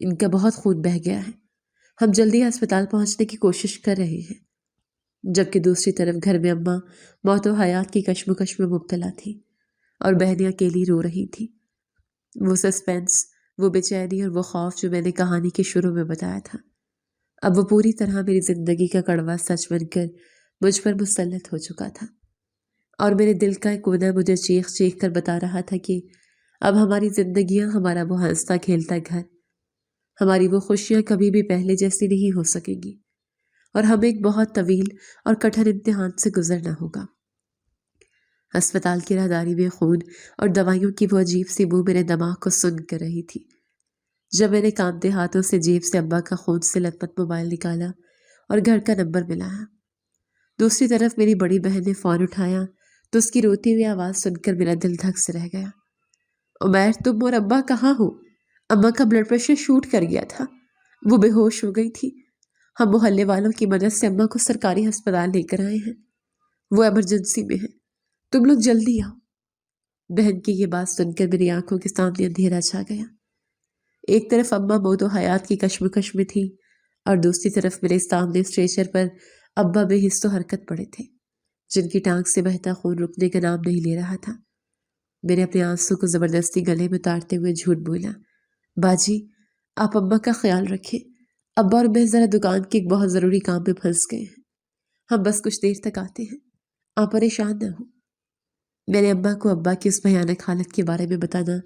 ان کا بہت خون بہہ گیا ہے، ہم جلدی ہسپتال پہنچنے کی کوشش کر رہے ہیں۔ جبکہ دوسری طرف گھر میں اماں موت و حیات کی کشمکش میں مبتلا تھی اور بہنیں اکیلی رو رہی تھی۔ وہ سسپینس، وہ بے چینی اور وہ خوف جو میں نے کہانی کے شروع میں بتایا تھا، اب وہ پوری طرح میری زندگی کا کڑوا سچ بن کر مجھ پر مسلط ہو چکا تھا، اور میرے دل کا ایک کونا مجھے چیخ چیخ کر بتا رہا تھا کہ اب ہماری زندگیاں، ہمارا وہ ہنستا کھیلتا گھر، ہماری وہ خوشیاں کبھی بھی پہلے جیسی نہیں ہو سکیں گی، اور ہمیں ایک بہت طویل اور کٹھن امتحان سے گزرنا ہوگا۔ ہسپتال کی راہداری میں خون اور دوائیوں کی وہ عجیب سی بو میرے دماغ کو سن کر رہی تھی۔ جب میں نے کانپتے ہاتھوں سے جیب سے ابا کا خون سے لت پت موبائل نکالا اور گھر کا نمبر ملایا، دوسری طرف میری بڑی بہن نے فون اٹھایا تو اس کی روتی ہوئی آواز سن کر میرا دل دھک سے رہ گیا۔ عمیر، تم اور ابا کہاں ہو؟ اماں کا بلڈ پریشر شوٹ کر گیا تھا، وہ بے ہوش ہو گئی تھی۔ ہم محلے والوں کی مدد سے اماں کو سرکاری ہسپتال لے کر آئے ہیں، وہ ایمرجنسی میں ہے، تم لوگ جلدی آؤ۔ بہن کی یہ بات سن کر میری آنکھوں کے سامنے اندھیرا چھا گیا۔ ایک طرف اماں موت و حیات کی کشمکش میں تھی اور دوسری طرف میرے سامنے اسٹریچر پر ابا بے حس و حرکت پڑے تھے، جن کی ٹانگ سے بہتا خون رکنے کا نام نہیں لے رہا تھا۔ میں نے اپنے آنسو کو زبردستی گلے میں اتارتے ہوئے جھوٹ بولا، باجی آپ ابا کا خیال رکھیں، ابا اور میں ذرا دکان کے ایک بہت ضروری کام میں پھنس گئے ہیں، ہم بس کچھ دیر تک آتے ہیں، آپ پریشان نہ ہو۔ میں نے ابا کو ابا کی اس بھیانک حالت کے بارے میں بتانا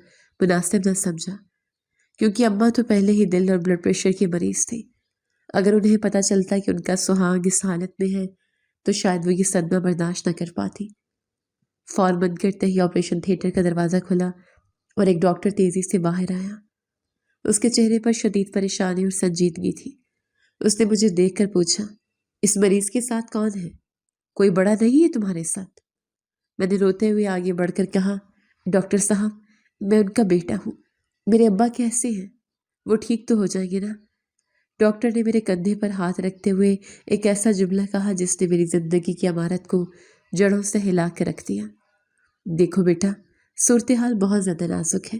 مناسب نہ سمجھا، کیونکہ ابا تو پہلے ہی دل اور بلڈ پریشر کے مریض تھے۔ اگر انہیں پتہ چلتا کہ ان کا سہاگ اس حالت میں ہے تو شاید وہ یہ صدمہ برداشت نہ کر پاتی۔ فون بند کرتے ہی آپریشن تھیٹر کا دروازہ کھلا اور ایک ڈاکٹر تیزی سے باہر آیا۔ اس کے چہرے پر شدید پریشانی اور سنجیدگی تھی۔ اس نے مجھے دیکھ کر پوچھا، اس مریض کے ساتھ کون ہے؟ کوئی بڑا نہیں ہے تمہارے ساتھ؟ میں نے روتے ہوئے آگے بڑھ کر کہا، ڈاکٹر صاحب میں ان کا بیٹا ہوں، میرے ابا کیسے ہیں؟ وہ ٹھیک تو ہو جائیں گے نا؟ ڈاکٹر نے میرے کندھے پر ہاتھ رکھتے ہوئے ایک ایسا جملہ کہا جس نے میری زندگی کی عمارت کو جڑوں سے ہلا کے رکھ دیا۔ دیکھو بیٹا، صورتحال بہت زیادہ نازک ہے،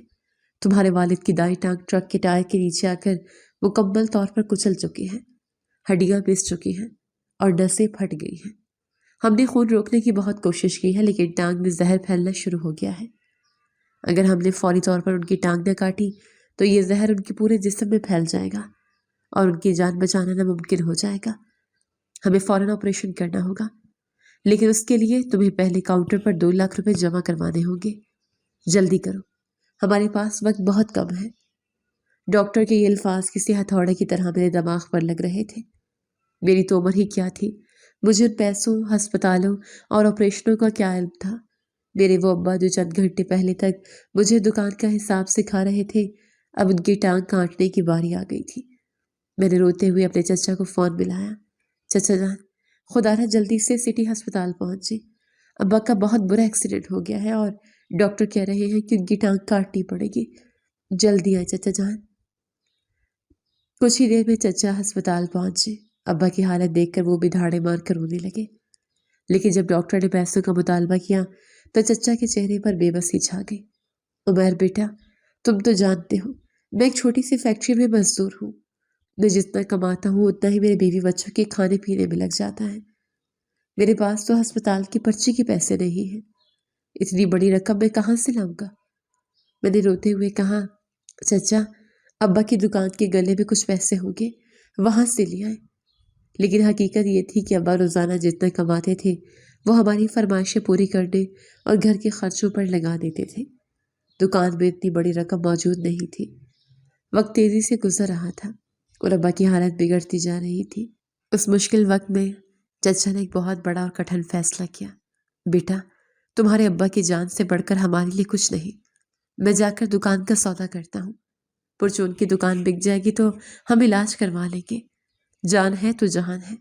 تمہارے والد کی دائیں ٹانگ ٹرک کے ٹائر کے نیچے آ کر مکمل طور پر کچل چکی ہے، ہڈیاں پس چکی ہیں اور نسیں پھٹ گئی ہیں۔ ہم نے خون روکنے کی بہت کوشش کی ہے لیکن ٹانگ میں زہر پھیلنا شروع ہو گیا ہے۔ اگر ہم نے فوری طور پر ان کی ٹانگ نہ کاٹی تو یہ زہر ان کے پورے جسم میں پھیل جائے گا اور ان کی جان بچانا ناممکن ہو جائے گا۔ ہمیں فوراً آپریشن کرنا ہوگا، لیکن اس کے لیے تمہیں پہلے کاؤنٹر پر 2 لاکھ روپے جمع کروانے ہوں گے۔ جلدی کرو، ہمارے پاس وقت بہت کم ہے۔ ڈاکٹر کے یہ الفاظ کسی ہتھوڑے کی طرح میرے دماغ پر لگ رہے تھے۔ میری تو عمر ہی کیا تھی، مجھے ان پیسوں، ہسپتالوں اور آپریشنوں کا کیا علم تھا؟ میرے وہ ابا جو چند گھنٹے پہلے تک مجھے دکان کا حساب سکھا رہے تھے، اب ان کی ٹانگ کاٹنے کی باری آ گئی تھی۔ میں نے روتے ہوئے اپنے چچا کو فون ملایا، چچا جان خدا را جلدی سے سٹی ہسپتال پہنچے، ابا کا بہت برا ایکسیڈنٹ ہو گیا ہے اور ڈاکٹر کہہ رہے ہیں کہ ان کی ٹانگ کاٹنی پڑے گی، جلدی آئے چچا جان۔ کچھ ہی دیر میں چچا ہسپتال پہنچے۔ ابا کی حالت دیکھ کر وہ بھی دھاڑے مار کر رونے لگے، لیکن جب ڈاکٹر نے پیسوں کا مطالبہ کیا تو چچا کے چہرے پر بے بسی چھا گئی۔ عمیر بیٹا، تم تو جانتے ہو میں ایک چھوٹی سی فیکٹری میں مزدور ہوں، میں جتنا کماتا ہوں اتنا ہی میرے بیوی بچوں کے کھانے پینے میں لگ جاتا ہے، میرے پاس تو ہسپتال کی پرچی کے پیسے نہیں ہیں، اتنی بڑی رقم میں کہاں سے لاؤں گا؟ میں نے روتے ہوئے کہا، چچا ابا کی دکان کے گلے میں کچھ پیسے ہوں گے، وہاں سے لے آئے۔ لیکن حقیقت یہ تھی کہ ابا روزانہ جتنا کماتے تھے وہ ہماری فرمائشیں پوری کرنے اور گھر کے خرچوں پر لگا دیتے تھے۔ دکان میں اتنی بڑی رقم موجود نہیں تھی۔ وقت تیزی سے گزر رہا تھا اور ابا کی حالت بگڑتی جا رہی تھی۔ اس مشکل وقت میں چچا نے ایک بہت بڑا اور کٹھن فیصلہ کیا، بیٹا تمہارے ابا کی جان سے بڑھ کر ہمارے لیے کچھ نہیں، میں جا کر دکان کا سودا کرتا ہوں، پرچون کی دکان بک جائے گی تو ہم علاج کروا لیں گے، جان ہے تو جہان ہے۔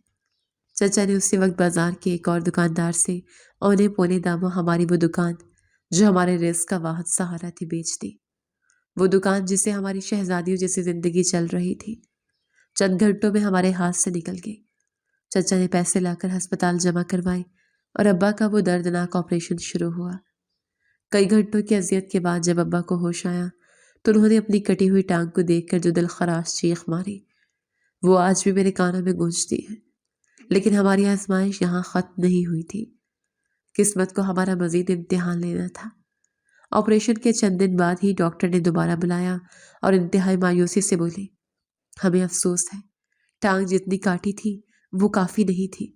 چچا نے اسی وقت بازار کے ایک اور دکاندار سے اونے پونے داموں ہماری وہ دکان جو ہمارے رزق کا واحد سہارا تھی بیچ دی، وہ دکان جسے ہماری شہزادیوں جیسی زندگی چل رہی تھی چند گھنٹوں میں ہمارے ہاتھ سے نکل گئی۔ چچا نے پیسے لا کر ہسپتال جمع کروائے اور ابا کا وہ دردناک آپریشن شروع ہوا۔ کئی گھنٹوں کی اذیت کے بعد جب ابا کو ہوش آیا تو انہوں نے اپنی کٹی ہوئی ٹانگ کو دیکھ کر جو دل خراش چیخ ماری وہ آج بھی میرے کانوں میں گونجتی ہے۔ لیکن ہماری آزمائش یہاں ختم نہیں ہوئی تھی۔ قسمت کو ہمارا مزید امتحان لینا تھا۔ آپریشن کے چند دن بعد ہی ڈاکٹر نے دوبارہ بلایا اور انتہائی مایوسی سے بولی، ہمیں افسوس ہے، ٹانگ جتنی کاٹی تھی وہ کافی نہیں تھی۔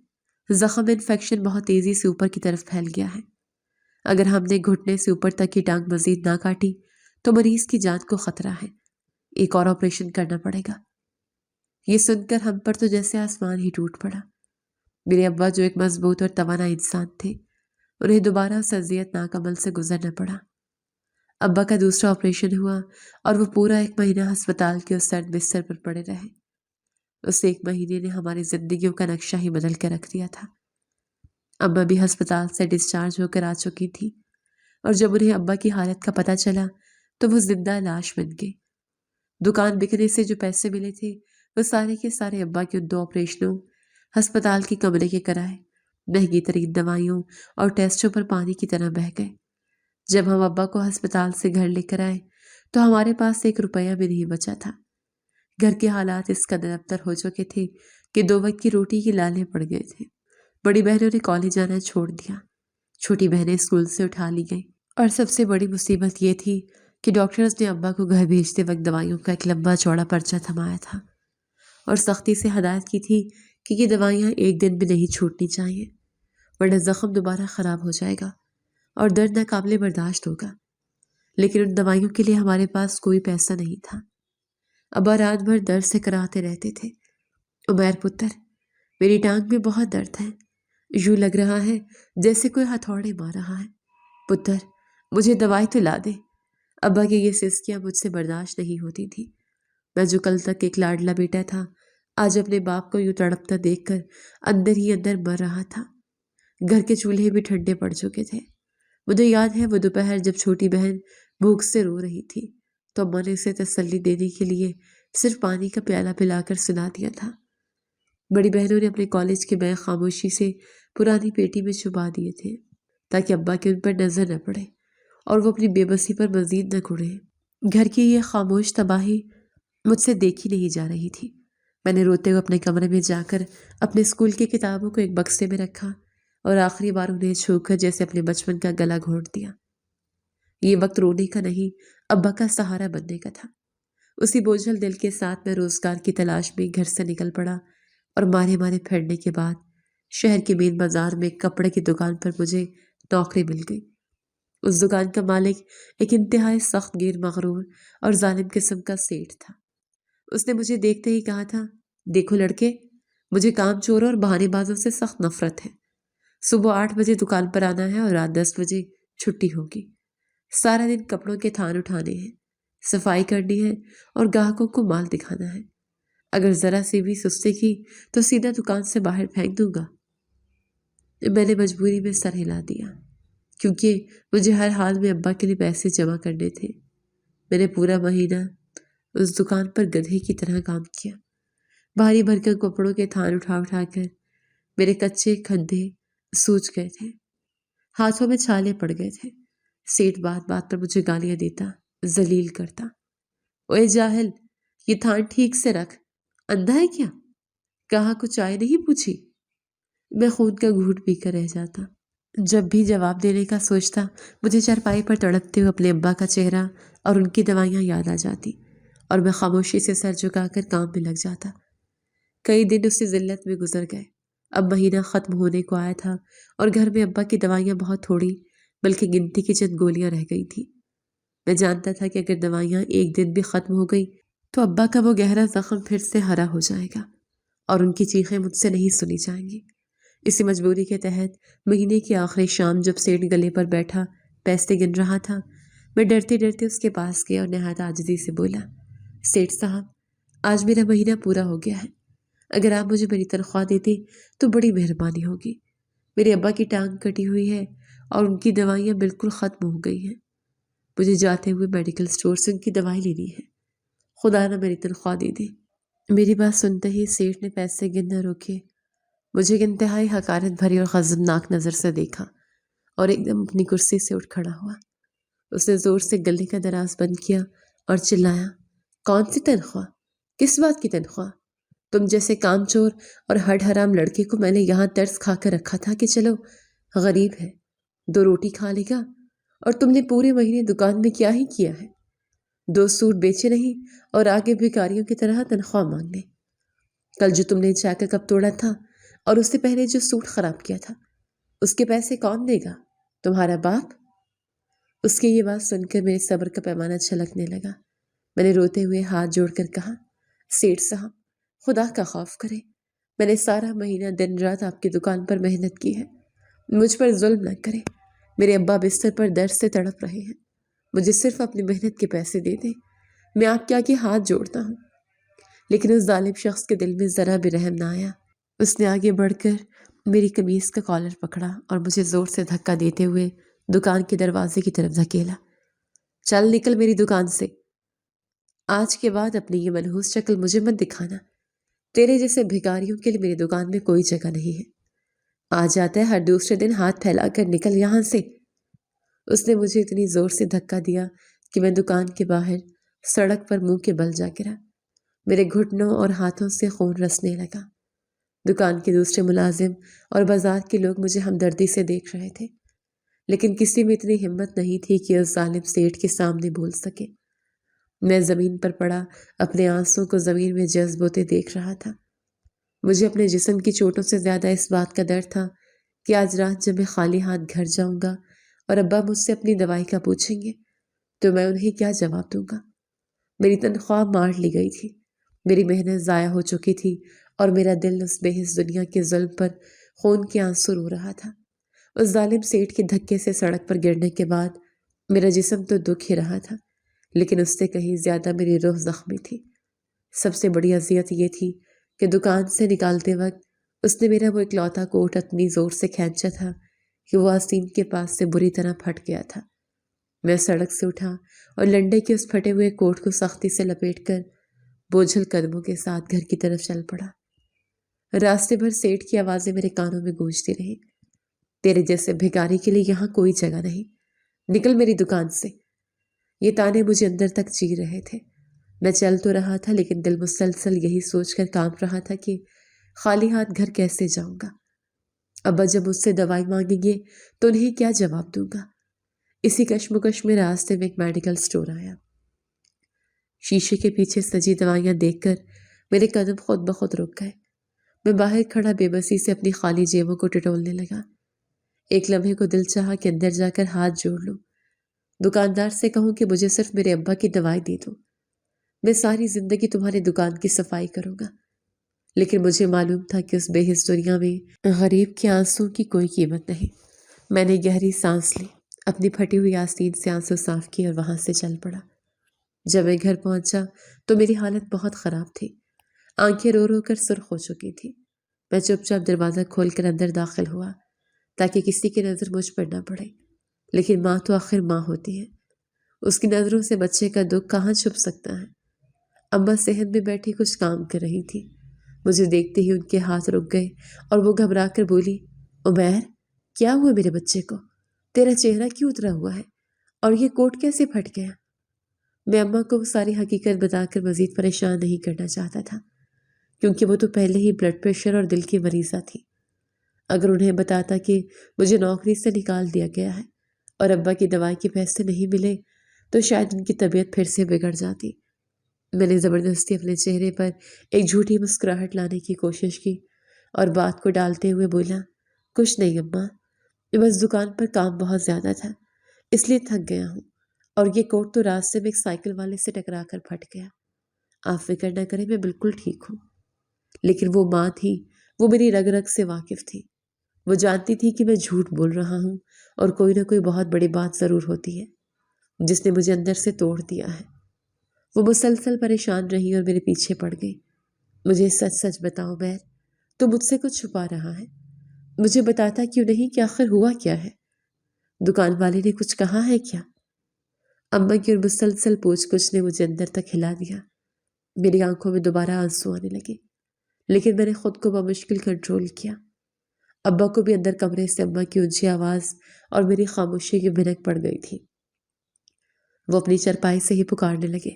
زخم میں انفیکشن بہت تیزی سے اوپر کی طرف پھیل گیا ہے۔ اگر ہم نے گھٹنے سے اوپر تک کی ٹانگ مزید نہ کاٹی تو مریض کی جان کو خطرہ ہے، ایک اور آپریشن کرنا پڑے گا۔ یہ سن کر ہم پر تو جیسے آسمان ہی ٹوٹ پڑا۔ میرے ابا جو ایک مضبوط اور توانا انسان تھے، انہیں دوبارہ اس اذیت ناک عمل سے گزرنا پڑا۔ ابا کا دوسرا آپریشن ہوا اور وہ پورا 1 مہینہ ہسپتال کے اس سرد بستر پر پڑے رہے۔ اس 1 مہینے نے ہماری زندگیوں کا نقشہ ہی بدل کے رکھ دیا تھا۔ ابا بھی ہسپتال سے ڈسچارج ہو کر آ چکی تھی اور جب انہیں ابا کی حالت کا پتہ چلا تو وہ زندہ لاش بن گئی۔ دکان بکنے سے جو پیسے ملے تھے وہ سارے کے سارے ابا کے 2 آپریشنوں، ہسپتال کے کمرے کے کرائے، مہنگی ترین دوائیوں اور ٹیسٹوں پر پانی کی طرح بہہ گئے۔ جب ہم ابا کو ہسپتال سے گھر لے کر آئے تو ہمارے پاس 1 روپیہ بھی نہیں بچا تھا۔ گھر کے حالات اس قدر ابتر ہو چکے تھے کہ 2 وقت کی روٹی کی لالے پڑ گئے تھے۔ بڑی بہنوں نے کالج جانا چھوڑ دیا، چھوٹی بہنیں اسکول سے اٹھا لی گئیں، اور سب سے بڑی مصیبت یہ تھی کہ ڈاکٹرز نے ابا کو گھر بھیجتے وقت دوائیوں کا ایک لمبا چوڑا پرچہ تھمایا تھا اور سختی سے ہدایت کی تھی کہ یہ دوائیاں 1 دن بھی نہیں چھوٹنی چاہیے، ورنہ زخم دوبارہ خراب ہو جائے گا اور درد ناقابل برداشت ہوگا۔ لیکن ان دوائیوں کے لیے ہمارے پاس کوئی پیسہ نہیں تھا۔ ابا رات بھر درد سے کراہتے رہتے تھے، عمیر پتر، میری ٹانگ میں بہت درد ہے، یوں لگ رہا ہے جیسے کوئی ہتھوڑے مار رہا ہے، پتر مجھے دوائی تو لا دے۔ ابا کی یہ سسکیاں مجھ سے برداشت نہیں ہوتی تھی۔ میں جو کل تک ایک لاڈلا بیٹا تھا، آج اپنے باپ کو یوں تڑپتا دیکھ کر اندر ہی اندر مر رہا تھا۔ گھر کے چولہے بھی ٹھنڈے پڑ چکے تھے۔ مجھے یاد ہے وہ دوپہر جب چھوٹی بہن بھوک سے رو رہی تھی تو اماں نے اسے تسلی دینے کے لیے صرف پانی کا پیالہ پلا کر سلا دیا تھا۔ بڑی بہنوں نے اپنے کالج کے بیگ خاموشی سے پرانی پیٹی میں چھپا دیے تھے تاکہ ابا کی ان پر نظر نہ پڑے اور وہ اپنی بے بسی پر مزید نہ گھڑیں۔ گھر کی یہ خاموش تباہی مجھ سے دیکھی نہیں جا رہی تھی۔ میں نے روتے ہوئے اپنے کمرے میں جا کر اپنے اسکول کی کتابوں کو ایک بکسے میں رکھا اور آخری بار انہیں چھو کر جیسے اپنے بچپن کا گلا گھونٹ دیا۔ یہ وقت رونے کا نہیں، ابا کا سہارا بننے کا تھا۔ اسی بوجھل دل کے ساتھ میں روزگار کی تلاش میں گھر سے نکل پڑا اور مارے مارے پھرنے کے بعد شہر کے مین بازار میں کپڑے کی دکان پر مجھے نوکری مل گئی۔ اس دکان کا مالک ایک انتہائی سخت گیر مغرور اور ظالم قسم کا سیٹھ تھا۔ اس نے مجھے دیکھتے ہی کہا تھا، دیکھو لڑکے، مجھے کام چوروں اور بہانے بازوں سے سخت نفرت ہے۔ صبح 8 بجے دکان پر آنا ہے اور رات 10 بجے چھٹی ہوگی۔ سارا دن کپڑوں کے تھان اٹھانے ہیں، صفائی کرنی ہے اور گاہکوں کو مال دکھانا ہے۔ اگر ذرا سی بھی سستی کی تو سیدھا دکان سے باہر پھینک دوں گا۔ میں نے مجبوری میں سر ہلا دیا کیونکہ مجھے ہر حال میں ابا کے لیے پیسے جمع کرنے تھے۔ میں نے پورا مہینہ اس دکان پر گدھے کی طرح کام کیا۔ بھاری بھرکم کپڑوں کے تھان اٹھا اٹھا کر میرے کچے کندھے سوج گئے تھے، ہاتھوں میں چھالے پڑ گئے تھے۔ سیٹھ بات بات پر مجھے گالیاں دیتا، ذلیل کرتا۔ اوے جاہل، یہ تھان ٹھیک سے رکھ، اندھا ہے کیا؟ کہاں کو چائے نہیں پوچھی؟ میں خون کا گھونٹ پی کر رہ جاتا۔ جب بھی جواب دینے کا سوچتا مجھے چارپائی پر تڑپتے ہوئے اپنے ابا کا چہرہ اور ان کی دوائیاں یاد آ جاتی اور میں خاموشی سے سر جھکا کر کام میں لگ جاتا۔ کئی دن اسی ذلت میں گزر گئے۔ اب مہینہ ختم ہونے کو آیا تھا اور گھر میں ابا کی دوائیاں بہت تھوڑی بلکہ گنتی کی چند گولیاں رہ گئی تھی۔ میں جانتا تھا کہ اگر دوائیاں 1 دن بھی ختم ہو گئی تو ابا کا وہ گہرا زخم پھر سے ہرا ہو جائے گا اور ان کی چیخیں مجھ سے نہیں سنی جائیں گی۔ اسی مجبوری کے تحت مہینے کی آخری شام جب سیٹھ گلے پر بیٹھا پیسے گن رہا تھا، میں ڈرتے ڈرتے اس کے پاس گیا اور نہایت عاجزی سے بولا، سیٹھ صاحب، آج میرا مہینہ پورا ہو گیا ہے، اگر آپ مجھے میری تنخواہ دیتے تو بڑی مہربانی ہوگی۔ میرے ابا کی ٹانگ کٹی ہوئی ہے اور ان کی دوائیاں بالکل ختم ہو گئی ہیں۔ مجھے جاتے ہوئے میڈیکل اسٹور سے ان کی دوائی لینی ہے، خدا نہ میری تنخواہ دے دے۔ میری بات سنتے ہی سیٹھ نے پیسے گننا روکے، مجھے ایک انتہائی حقارت بھری اور غضبناک نظر سے دیکھا اور ایک دم اپنی کرسی سے اٹھ کھڑا ہوا۔ اس نے زور سے گلے کا دراز بند کیا اور چلایا، کون سی تنخواہ؟ کس بات کی تنخواہ؟ تم جیسے کام چور اور ہڈ حرام لڑکے کو میں نے یہاں ترس کھا کر رکھا تھا کہ چلو غریب ہے، 2 روٹی کھا لے گا، اور تم نے پورے مہینے دکان میں کیا ہی کیا ہے؟ 2 سوٹ بیچے نہیں اور آگے بھکاریوں کی طرح تنخواہ مانگنے۔ کل جو تم نے چائے کا کپ توڑا تھا اور اس سے پہلے جو سوٹ خراب کیا تھا، اس کے پیسے کون دے گا؟ تمہارا باپ؟ اس کی یہ بات سن کر میرے صبر کا پیمانہ چھلکنے لگا۔ میں نے روتے ہوئے ہاتھ جوڑ کر کہا، سیٹھ صاحب، خدا کا خوف کرے، میں نے سارا مہینہ دن رات آپ کی دکان پر محنت کی ہے، مجھ پر ظلم نہ کرے۔ میرے ابا بستر پر درد سے تڑپ رہے ہیں، مجھے صرف اپنی محنت کے پیسے دے دیں، میں آپ کے آگے ہاتھ جوڑتا ہوں۔ لیکن اس ظالم شخص کے دل میں ذرا بھی رحم نہ آیا۔ اس نے آگے بڑھ کر میری قمیص کا کالر پکڑا اور مجھے زور سے دھکا دیتے ہوئے دکان کے دروازے کی طرف دھکیلا۔ چل نکل میری دکان سے، آج کے بعد اپنی یہ منحوس شکل مجھے مت دکھانا، تیرے جیسے بھکاریوں کے لیے میری دکان میں کوئی جگہ نہیں ہے، آ جاتا ہے ہر دوسرے دن ہاتھ پھیلا کر، نکل یہاں سے۔ اس نے مجھے اتنی زور سے دھکا دیا کہ میں دکان کے باہر سڑک پر منہ کے بل جا گرا۔ میرے گھٹنوں اور ہاتھوں سے خون رسنے لگا۔ دکان کے دوسرے ملازم اور بازار کے لوگ مجھے ہمدردی سے دیکھ رہے تھے، لیکن کسی میں اتنی ہمت نہیں تھی کہ اس ظالم سیٹھ کے سامنے بول سکے۔ میں زمین پر پڑا اپنے آنسوں کو زمین میں جذب ہوتے دیکھ رہا تھا۔ مجھے اپنے جسم کی چوٹوں سے زیادہ اس بات کا ڈر تھا کہ آج رات جب میں خالی ہاتھ گھر جاؤں گا اور ابا مجھ سے اپنی دوائی کا پوچھیں گے تو میں انہیں کیا جواب دوں گا۔ میری تنخواہ مار لی گئی تھی، میری محنت ضائع ہو چکی تھی اور میرا دل اس بے حس دنیا کے ظلم پر خون کے آنسو رو رہا تھا۔ اس ظالم سیٹھ کے دھکے سے سڑک پر گرنے کے بعد میرا جسم تو دکھ ہی رہا تھا، لیکن اس سے کہیں زیادہ میری روح زخمی تھی۔ سب سے بڑی اذیت یہ تھی کہ دکان سے نکالتے وقت اس نے میرا وہ اکلوتا کوٹ اتنی زور سے کھینچا تھا کہ وہ آستین کے پاس سے بری طرح پھٹ گیا تھا۔ میں سڑک سے اٹھا اور لنڈے کے اس پھٹے ہوئے کوٹ کو سختی سے لپیٹ کر بوجھل قدموں کے ساتھ گھر کی طرف چل پڑا۔ راستے بھر سیٹھ کی آوازیں میرے کانوں میں گونجتی رہیں، تیرے جیسے بھکاری کے لیے یہاں کوئی جگہ نہیں، نکل میری دکان سے۔ یہ تانے مجھے اندر تک چیر رہے تھے۔ میں چل تو رہا تھا لیکن دل مسلسل یہی سوچ کر کانپ رہا تھا کہ خالی ہاتھ گھر کیسے جاؤں گا۔ ابا جب مجھ سے دوائی مانگیں گے تو انہیں کیا جواب دوں گا؟ اسی کشمکش میں راستے میں ایک میڈیکل سٹور آیا۔ شیشے کے پیچھے سجی دوائیاں دیکھ کر میرے قدم خود بخود رک گئے۔ میں باہر کھڑا بے بسی سے اپنی خالی جیبوں کو ٹٹولنے لگا۔ ایک لمحے کو دل چاہا کہ اندر جا کر ہاتھ جوڑ لوں، دکاندار سے کہوں کہ مجھے صرف میرے ابا کی دوائی دے دو، میں ساری زندگی تمہاری دکان کی صفائی کروں گا۔ لیکن مجھے معلوم تھا کہ اس بے حس دنیا میں غریب کے آنسوں کی کوئی قیمت نہیں۔ میں نے گہری سانس لی، اپنی پھٹی ہوئی آستین سے آنسو صاف کیے اور وہاں سے چل پڑا۔ جب میں گھر پہنچا تو میری حالت بہت خراب تھی، آنکھیں رو رو کر سرخ ہو چکی تھی۔ میں چپ چاپ دروازہ کھول کر اندر داخل ہوا تاکہ کسی کی نظر مجھ پر نہ پڑے، لیکن ماں تو آخر ماں ہوتی ہے، اس کی نظروں سے بچے کا دکھ کہاں چھپ سکتا ہے۔ اماں صحن میں بیٹھی کچھ کام کر رہی تھی، مجھے دیکھتے ہی ان کے ہاتھ رک گئے اور وہ گھبرا کر بولی، عمیر، کیا ہوا میرے بچے کو؟ تیرا چہرہ کیوں اترا ہوا ہے اور یہ کوٹ کیسے پھٹ گیا؟ میں اماں کو وہ ساری حقیقت بتا کر مزید پریشان نہیں کرنا چاہتا تھا، کیونکہ وہ تو پہلے ہی بلڈ پریشر اور دل کی مریضہ تھی۔ اگر انہیں بتاتا کہ مجھے نوکری سے نکال دیا گیا ہے اور ابا کی دوائی کے پیسے نہیں ملے تو شاید ان کی طبیعت پھر سے بگڑ جاتی۔ میں نے زبردستی اپنے چہرے پر ایک جھوٹی مسکراہٹ لانے کی کوشش کی اور بات کو ڈالتے ہوئے بولا، کچھ نہیں اماں، بس دکان پر کام بہت زیادہ تھا اس لیے تھک گیا ہوں، اور یہ کوٹ تو راستے میں ایک سائیکل والے سے ٹکرا کر پھٹ گیا۔ آپ فکر نہ کریں، میں بالکل ٹھیک ہوں۔ لیکن وہ ماں تھی، وہ میری رگ رگ سے واقف تھی، وہ جانتی تھی کہ میں جھوٹ بول رہا ہوں اور کوئی نہ کوئی بہت بڑی بات ضرور ہوتی ہے جس نے مجھے اندر سے توڑ دیا ہے۔ وہ مسلسل پریشان رہی اور میرے پیچھے پڑ گئی۔ مجھے سچ سچ بتاؤ عمیر، تو مجھ سے کچھ چھپا رہا ہے، مجھے بتاتا کیوں نہیں کہ آخر ہوا کیا ہے؟ دکان والے نے کچھ کہا ہے کیا؟ اماں کی اور مسلسل پوچھ گچھ نے مجھے اندر تک ہلا دیا۔ میری آنکھوں میں دوبارہ آنسو آنے لگے، لیکن میں نے خود کو بمشکل کنٹرول کیا۔ ابا کو بھی اندر کمرے سے اماں کی اونچی آواز اور میری خاموشی کی بھنک پڑ گئی تھی۔ وہ اپنی چرپائی سے ہی پکارنے لگے،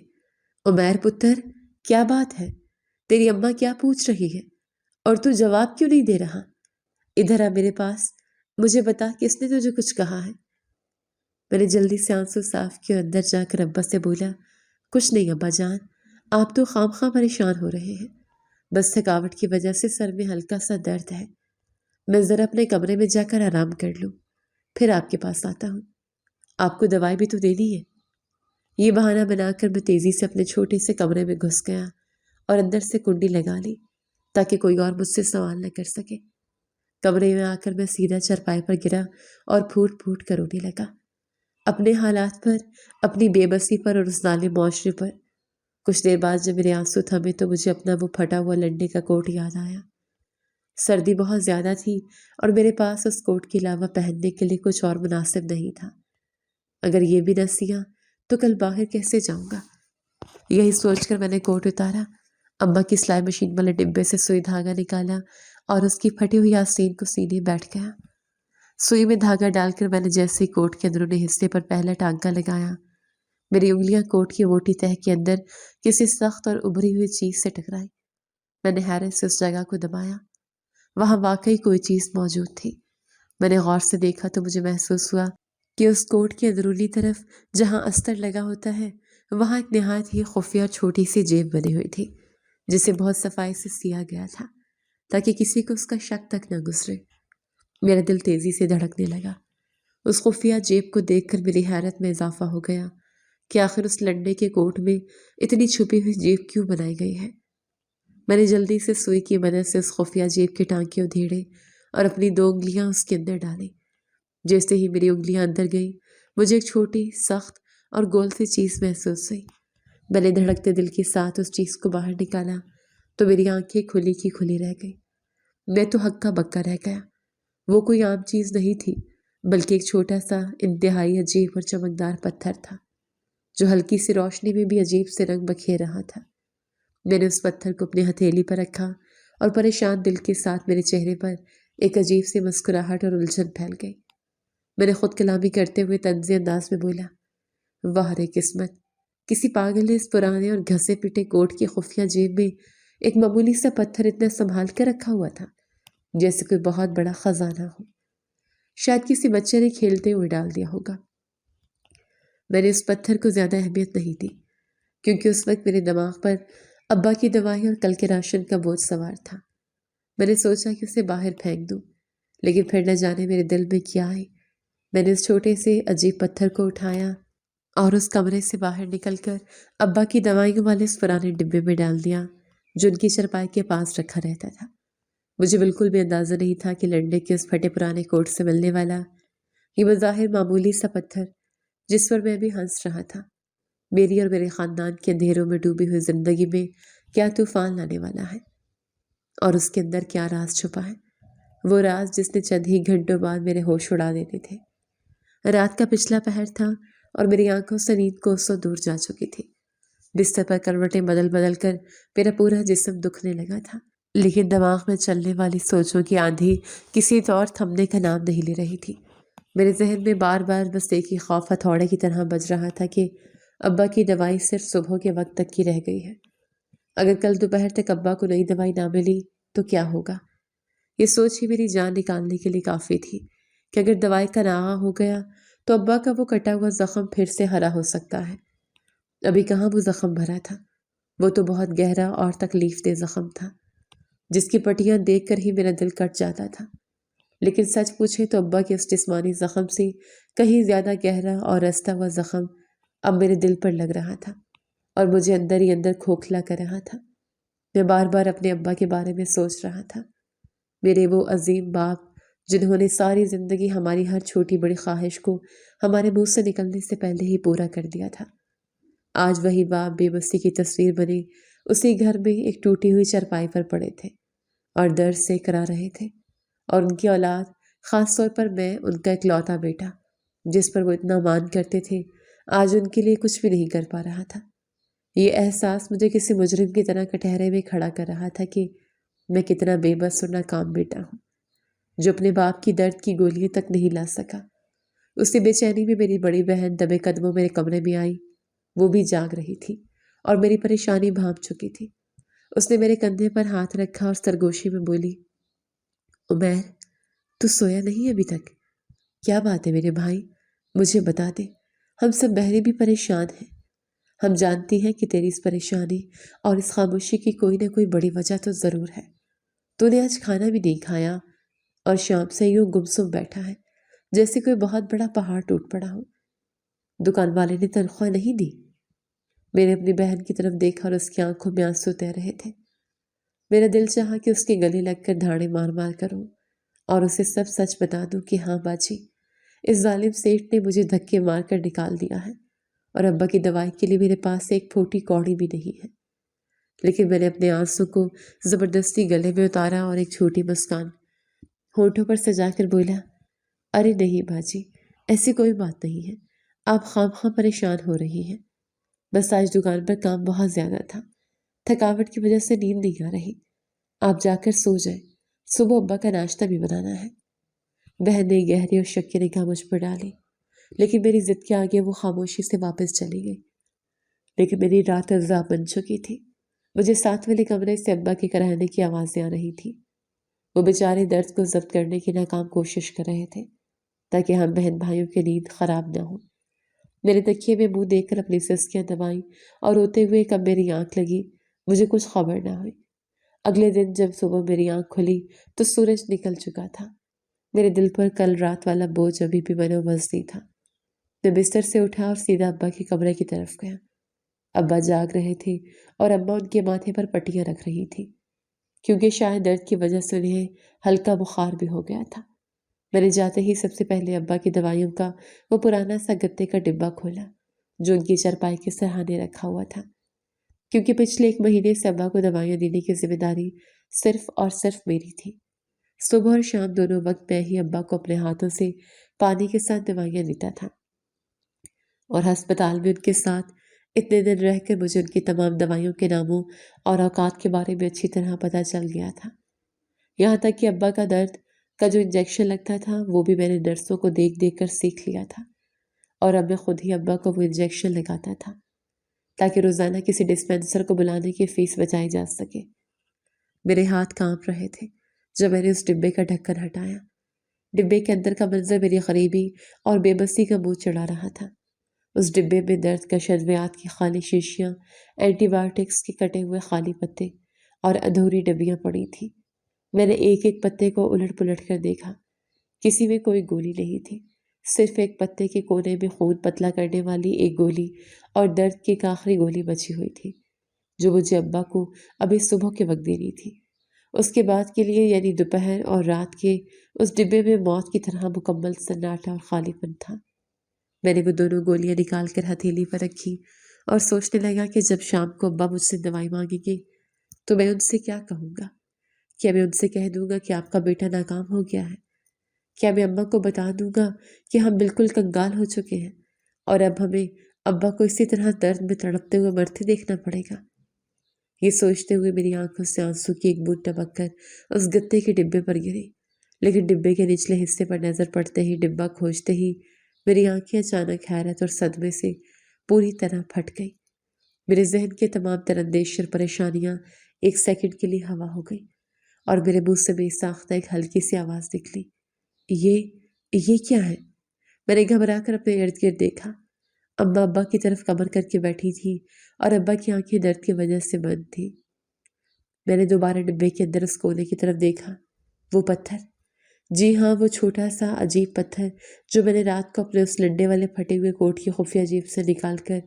عمیر پتر، کیا بات ہے؟ تیری اماں کیا پوچھ رہی ہے اور تو جواب کیوں نہیں دے رہا؟ ادھر آ میرے پاس، مجھے بتا کس نے تجھے کچھ کہا ہے؟ میں نے جلدی سے آنسو صاف کیے اور اندر جا کر ابا سے بولا، کچھ نہیں ابا جان، آپ تو خام خواہ پریشان ہو رہے ہیں، بس تھکاوٹ کی وجہ سے سر میں ہلکا سا درد ہے، میں ذرا اپنے کمرے میں جا کر آرام کر لوں، پھر آپ کے پاس آتا ہوں، آپ کو دوائی بھی تو دینی ہے۔ یہ بہانہ بنا کر میں تیزی سے اپنے چھوٹے سے کمرے میں گھس گیا اور اندر سے کنڈی لگا لی تاکہ کوئی اور مجھ سے سوال نہ کر سکے۔ کمرے میں آ کر میں سیدھا چرپائی پر گرا اور پھوٹ پھوٹ کر رونے لگا، اپنے حالات پر، اپنی بے بسی پر اور اس ظالم معاشرے پر۔ کچھ دیر بعد جب میرے آنسو تھمے تو مجھے اپنا وہ پھٹا ہوا لنڈے کا کوٹ یاد آیا۔ سردی بہت زیادہ تھی اور میرے پاس اس کوٹ کے علاوہ پہننے کے لیے کچھ اور مناسب نہیں تھا۔ اگر یہ بھی نہ سیا تو کل باہر کیسے جاؤں گا؟ یہی سوچ کر میں نے کوٹ اتارا، اماں کی سلائی مشین والے ڈبے سے سوئی دھاگا نکالا اور اس کی پھٹی ہوئی آستین کو سینے بیٹھ گیا۔ سوئی میں دھاگا ڈال کر میں نے جیسے ہی کوٹ کے اندرونی حصے پر پہلا ٹانکا لگایا، میری انگلیاں کوٹ کی موٹی تہہ کے اندر کسی سخت اور ابھری ہوئی چیز سے ٹکرائی۔ میں نے حیرت سے اس جگہ کو دبایا، وہاں واقعی کوئی چیز موجود تھی۔ میں نے غور سے دیکھا تو مجھے محسوس ہوا کہ اس کوٹ کے اندرونی طرف جہاں استر لگا ہوتا ہے وہاں ایک نہایت ہی خفیہ چھوٹی سی جیب بنی ہوئی تھی جسے بہت صفائی سے سیا گیا تھا تاکہ کسی کو اس کا شک تک نہ گزرے۔ میرا دل تیزی سے دھڑکنے لگا۔ اس خفیہ جیب کو دیکھ کر میری حیرت میں اضافہ ہو گیا کہ آخر اس لنڈے کے کوٹ میں اتنی چھپی ہوئی جیب کیوں بنائی گئی ہے۔ میں نے جلدی سے سوئی کی مدد سے اس خفیہ جیب کے ٹانکے ادھیڑے اور اپنی 2 انگلیاں اس کے اندر ڈالیں۔ جیسے ہی میری انگلیاں اندر گئیں مجھے ایک چھوٹی، سخت اور گول سی چیز محسوس ہوئی۔ میں نے دھڑکتے دل کے ساتھ اس چیز کو باہر نکالا تو میری آنکھیں کھلی کی کھلی رہ گئی۔ میں تو ہکا بکا رہ گیا۔ وہ کوئی عام چیز نہیں تھی بلکہ ایک چھوٹا سا انتہائی عجیب اور چمکدار پتھر تھا جو ہلکی سی روشنی میں بھی عجیب سے رنگ بکھیر رہا تھا۔ میں نے اس پتھر کو اپنی ہتھیلی پر رکھا اور پریشان دل کے ساتھ میرے چہرے پر ایک عجیب سی مسکراہٹ اور الجھن پھیل گئی۔ میں نے خود کلامی کرتے ہوئے طنزی انداز میں بولا، واہ رے قسمت، کسی پاگل نے اس پرانے اور گھسے پٹے کوٹ کی خفیہ جیب میں ایک معمولی سا پتھر اتنا سنبھال کر رکھا ہوا تھا جیسے کوئی بہت بڑا خزانہ ہو۔ شاید کسی بچے نے کھیلتے ہوئے ڈال دیا ہوگا۔ میں نے اس پتھر کو زیادہ اہمیت نہیں دی کیونکہ اس وقت میرے دماغ پر ابا کی دوائی اور کل کے راشن کا بوجھ سوار تھا۔ میں نے سوچا کہ اسے باہر پھینک دوں، لیکن پھر نہ جانے میرے دل میں کیا آئی۔ میں نے اس چھوٹے سے عجیب پتھر کو اٹھایا اور اس کمرے سے باہر نکل کر ابا کی دوائیوں والے اس پرانے ڈبے میں ڈال دیا جو ان کی چرپائی کے پاس رکھا رہتا تھا۔ مجھے بالکل بھی اندازہ نہیں تھا کہ لنڈے کے اس پھٹے پرانے کوٹ سے ملنے والا یہ بظاہر معمولی سا پتھر جس پر میں بھی ہنس رہا تھا میری اور میرے خاندان کے اندھیروں میں ڈوبی ہوئی زندگی میں کیا طوفان لانے والا ہے، اور اس کے اندر کیا راز چھپا ہے، وہ راز جس نے چند ہی گھنٹوں بعد میرے ہوش اڑا دینے تھے۔ رات کا پچھلا پہر تھا اور میری آنکھوں سے نیند کوسوں دور جا چکی تھی۔ بستر پر کروٹیں بدل بدل کر میرا پورا جسم دکھنے لگا تھا، لیکن دماغ میں چلنے والی سوچوں کی آندھی کسی طور تھمنے کا نام نہیں لے رہی تھی۔ میرے ذہن میں بار بار بس ایک ہی خوف ہتھوڑے کی طرح بج رہا تھا کہ ابا کی دوائی صرف صبح کے وقت تک کی رہ گئی ہے۔ اگر کل دوپہر تک ابا کو نئی دوائی نہ ملی تو کیا ہوگا؟ یہ سوچ ہی میری جان نکالنے کے لیے کافی تھی کہ اگر دوائی کا ناغہ ہو گیا تو ابا کا وہ کٹا ہوا زخم پھر سے ہرا ہو سکتا ہے۔ ابھی کہاں وہ زخم بھرا تھا، وہ تو بہت گہرا اور تکلیف دہ زخم تھا جس کی پٹیاں دیکھ کر ہی میرا دل کٹ جاتا تھا۔ لیکن سچ پوچھے تو ابا کے اس جسمانی زخم سے کہیں زیادہ گہرا اور رستا ہوا زخم اب میرے دل پر لگ رہا تھا اور مجھے اندر ہی اندر کھوکھلا کر رہا تھا۔ میں بار بار اپنے ابا کے بارے میں سوچ رہا تھا، میرے وہ عظیم باپ جنہوں نے ساری زندگی ہماری ہر چھوٹی بڑی خواہش کو ہمارے منہ سے نکلنے سے پہلے ہی پورا کر دیا تھا۔ آج وہی باپ بے بسی کی تصویر بنے اسی گھر میں ایک ٹوٹی ہوئی چرپائی پر پڑے تھے اور درد سے کرا رہے تھے، اور ان کی اولاد، خاص طور پر میں ان کا اکلوتا بیٹا جس پر وہ اتنا مان کرتے تھے، آج ان کے لیے کچھ بھی نہیں کر پا رہا تھا۔ یہ احساس مجھے کسی مجرم کی طرح کٹہرے میں کھڑا کر رہا تھا کہ میں کتنا بے بس اور ناکام بیٹا ہوں جو اپنے باپ کی درد کی گولیاں تک نہیں لا سکا، اسی بے چینی میں میری بڑی بہن دبے قدموں میرے کمرے میں آئی۔ وہ بھی جاگ رہی تھی اور میری پریشانی بھانپ چکی تھی۔ اس نے میرے کندھے پر ہاتھ رکھا اور سرگوشی میں بولی، عمیر، تو سویا نہیں ابھی تک؟ کیا بات ہے میرے بھائی، مجھے بتا دے، ہم سب بہرے بھی پریشان ہیں۔ ہم جانتی ہیں کہ تیری اس پریشانی اور اس خاموشی کی کوئی نہ کوئی بڑی وجہ تو ضرور ہے۔ تو نے آج کھانا بھی نہیں کھایا اور شام سے یوں گمسم بیٹھا ہے جیسے کوئی بہت بڑا پہاڑ ٹوٹ پڑا ہو۔ دکان والے نے تنخواہ نہیں دی؟ میں نے اپنی بہن کی طرف دیکھا اور اس کی آنکھوں میں آنسو تیر رہے تھے۔ میرا دل چاہا کہ اس کے گلے لگ کر دھاڑے مار مار کروں اور اسے سب سچ بتا دوں کہ ہاں باجی، اس ظالم سیٹھ نے مجھے دھکے مار کر نکال دیا ہے اور ابا کی دوائی کے لیے میرے پاس ایک پھوٹی کوڑی بھی نہیں ہے۔ لیکن میں نے اپنے آنسو کو زبردستی گلے میں اتارا اور ایک چھوٹی مسکان ہونٹوں پر سجا کر بولا، ارے نہیں باجی، ایسی کوئی بات نہیں ہے، آپ خواہ پریشان ہو رہی ہیں۔ بس آج دکان پر کام بہت زیادہ تھا، تھکاوٹ کی وجہ سے نیند نہیں آ رہی۔ آپ جا کر سو جائیں، صبح ابا کا ناشتہ بھی بنانا ہے۔ بہن نے گہری اور شک کی نگاہ مجھ پر ڈالی، لیکن میری ضد کے آگے وہ خاموشی سے واپس چلی گئی۔ لیکن میری رات عذاب بن چکی تھی۔ مجھے ساتھ والے کمرے سے ابا کے کراہنے کی آوازیں آ رہی تھی۔ وہ بیچارے درد کو ضبط کرنے کی ناکام کوشش کر رہے تھے تاکہ ہم بہن بھائیوں کی نیند خراب نہ ہو۔ میرے تکیے میں منہ دیکھ کر اپنی سسکیاں دبائیں اور روتے ہوئے کب میری آنکھ لگی مجھے کچھ خبر نہ ہوئی۔ اگلے دن جب صبح میری آنکھ کھلی تو سورج نکل چکا تھا۔ میرے دل پر کل رات والا بوجھ ابھی بھی منوبستی تھا۔ میں بستر سے اٹھا اور سیدھا ابا کے کمرے کی طرف گیا۔ ابا جاگ رہے تھے اور اماں ان کے ماتھے پر پٹیاں رکھ رہی تھی، کیونکہ شاید درد کی وجہ سے انہیں ہلکا بخار بھی ہو گیا تھا۔ میں نے جاتے ہی سب سے پہلے ابا کی دوائیوں کا وہ پرانا سا گتے کا ڈبہ کھولا جو ان کی چارپائی کے سرہانے رکھا ہوا تھا، کیونکہ پچھلے 1 مہینے سے ابا کو دوائیاں دینے کی ذمہ داری صرف اور صرف میری تھی۔ صبح اور شام دونوں وقت میں ہی ابا کو اپنے ہاتھوں سے پانی کے ساتھ دوائیاں دیتا تھا، اور ہسپتال میں ان کے ساتھ اتنے دن رہ کر مجھے ان کی تمام دوائیوں کے ناموں اور اوقات کے بارے میں اچھی طرح پتہ چل گیا تھا۔ یہاں تک کہ ابا کا درد کا جو انجیکشن لگتا تھا وہ بھی میں نے نرسوں کو دیکھ دیکھ کر سیکھ لیا تھا، اور اب میں خود ہی ابا کو وہ انجیکشن لگاتا تھا تاکہ روزانہ کسی ڈسپینسر کو بلانے کی فیس بچائی جا سکے۔ میرے ہاتھ کانپ رہے تھے جب میں نے اس ڈبے کا ڈھکن ہٹایا۔ ڈبے کے اندر کا منظر میری غریبی اور بے بسی کا منہ چڑھا رہا تھا۔ اس ڈبے میں درد کا ادویات کی خالی شیشیاں، اینٹی بایوٹکس کے کٹے ہوئے خالی پتے اور ادھوری ڈبیاں پڑی تھیں۔ میں نے ایک ایک پتے کو الٹ پلٹ کر دیکھا، کسی میں کوئی گولی نہیں تھی، صرف ایک پتے کے کونے میں خون پتلا کرنے والی ایک گولی اور درد کی ایک آخری گولی بچی ہوئی تھی جو مجھے ابا کو ابھی صبح کے وقت دینی تھی۔ اس کے بعد کے لیے یعنی دوپہر اور رات کے اس ڈبے میں موت کی طرح مکمل سناٹا اور خالی پن تھا۔ میں نے وہ دونوں گولیاں نکال کر ہتھیلی پر رکھی اور سوچنے لگا کہ جب شام کو ابا مجھ سے دوائی مانگیں گے تو میں ان سے کیا کہوں گا؟ کیا میں ان سے کہہ دوں گا کہ آپ کا بیٹا ناکام ہو گیا ہے؟ کیا میں اماں کو بتا دوں گا کہ ہم بالکل کنگال ہو چکے ہیں اور اب ہمیں ابا کو اسی طرح درد میں تڑپتے ہوئے مرتے دیکھنا پڑے گا؟ یہ سوچتے ہوئے میری آنکھوں سے آنسو کی ایک بوند ٹپک کر اس گتے کے ڈبے پر گری، لیکن ڈبے کے نچلے حصے پر نظر پڑتے ہی ڈبہ کھوجتے ہی میری آنکھیں اچانک حیرت اور صدمے سے پوری طرح پھٹ گئی۔ میرے ذہن کے تمام تر اندیشے اور پریشانیاں ایک سیکنڈ کے لیے ہوا ہو گئی اور میرے منہ سے بے ساختہ ایک ہلکی سی آواز نکلی، یہ کیا ہے؟ میں نے گھبرا کر اپنے ارد گرد دیکھا۔ اماں ابا کی طرف کمر کر کے بیٹھی تھی اور ابا کی آنکھیں درد کی وجہ سے بند تھی۔ میں نے دوبارہ ڈبے کے اندر اس کونے کی طرف دیکھا، وہ پتھر، جی ہاں وہ چھوٹا سا عجیب پتھر جو میں نے رات کو اپنے اس لنڈے والے پھٹے ہوئے کوٹ کی خفیہ جیب سے نکال کر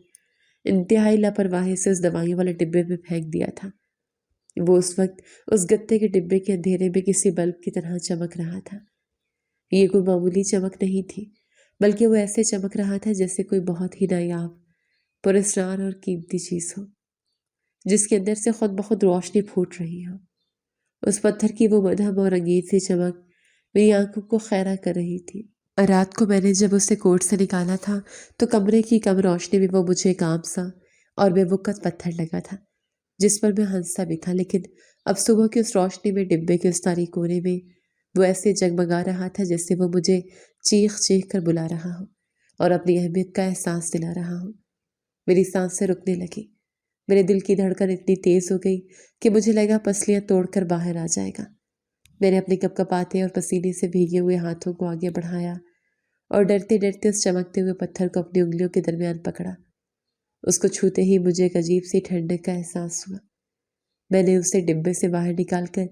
انتہائی لاپرواہی سے اس دوائیوں والے ڈبے میں پھینک دیا تھا۔ وہ اس وقت اس گتے کے ڈبے کے اندھیرے میں کسی بلب کی طرح چمک رہا تھا۔ یہ کوئی معمولی چمک نہیں تھی، بلکہ وہ ایسے چمک رہا تھا جیسے کوئی بہت ہی نایاب، پراسرار اور قیمتی چیز ہو جس کے اندر سے خود بخود روشنی پھوٹ رہی ہو۔ اس پتھر کی وہ مدھم اور رنگین سی چمک میری آنکھوں کو خیرہ کر رہی تھی۔ رات کو میں نے جب اسے کوٹ سے نکالا تھا تو کمرے کی کم روشنی میں وہ مجھے ایک عام سا اور بے وقت پتھر لگا تھا جس پر میں ہنسا بھی تھا، لیکن اب صبح کی اس روشنی میں ڈبے کے اس تاریک کونے میں وہ ایسے جگمگا رہا تھا جیسے وہ مجھے چیخ چیخ کر بلا رہا ہوں اور اپنی اہمیت کا احساس دلا رہا ہوں۔ میری سانسیں رکنے لگی، میرے دل کی دھڑکن اتنی تیز ہو گئی کہ مجھے لگا پسلیاں توڑ کر باہر آ جائے گا۔ میں نے اپنے کپکپاتے اور پسینے سے بھیگے ہوئے ہاتھوں کو آگے بڑھایا اور ڈرتے ڈرتے اس چمکتے ہوئے پتھر کو اپنی انگلیوں کے درمیان پکڑا۔ اس کو چھوتے ہی مجھے ایک عجیب سی ٹھنڈک کا احساس ہوا۔ میں نے اسے ڈبے سے باہر نکال کر